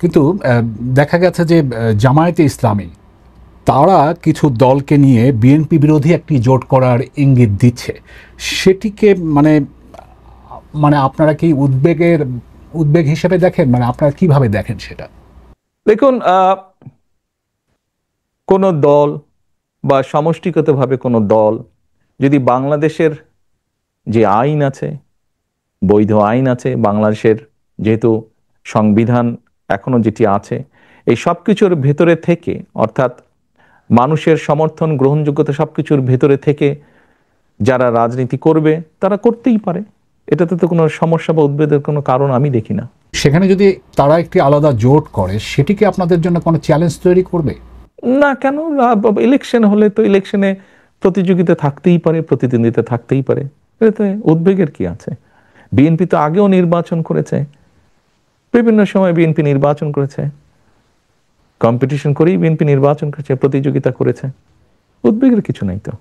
কিন্তু দেখা গেছে যে জামায়াতে ইসলামী তারা কিছু দলকে নিয়ে বিএনপি বিরোধী একটি জোট করার ইঙ্গিত দিচ্ছে। সেটিকে মানে মানে আপনারা কি উদ্বেগ হিসেবে দেখেন? মানে আপনারা কিভাবে দেখেন সেটা? দেখুন, কোন দল বা সমষ্টিগতভাবে কোনো দল যদি বাংলাদেশের যে আইন আছে, বৈধ আইন আছে বাংলাদেশের, যেহেতু সংবিধান এখনো যেটি আছে, এই সব কিছুর ভেতরে থেকে, অর্থাৎ মানুষের সমর্থন গ্রহণযোগ্যতা সবকিছুর ভেতরে থেকে যারা রাজনীতি করবে তারা করতেই পারে। এটাতে তো কোনো সমস্যা বা উদ্বেগের কোনো কারণ আমি দেখি না। সেখানে যদি তারা একটি আলাদা জোট করে, সেটি কি আপনাদের জন্য কোনো চ্যালেঞ্জ তৈরি করবে? না, কেন? ইলেকশন হলে তো ইলেকশনে প্রতিযোগিতা থাকতেই পারে, প্রতিদ্বন্দ্বিতা থাকতেই পারে। এতে উদ্বেগের কি আছে? বিএনপি তো আগেও নির্বাচন করেছে, বিভিন্ন সময় বিএনপি নির্বাচন করেছে, কম্পিটিশন করেই বিএনপি নির্বাচন করেছে, প্রতিযোগিতা করেছে। উদ্বেগের কিছু নাই তো।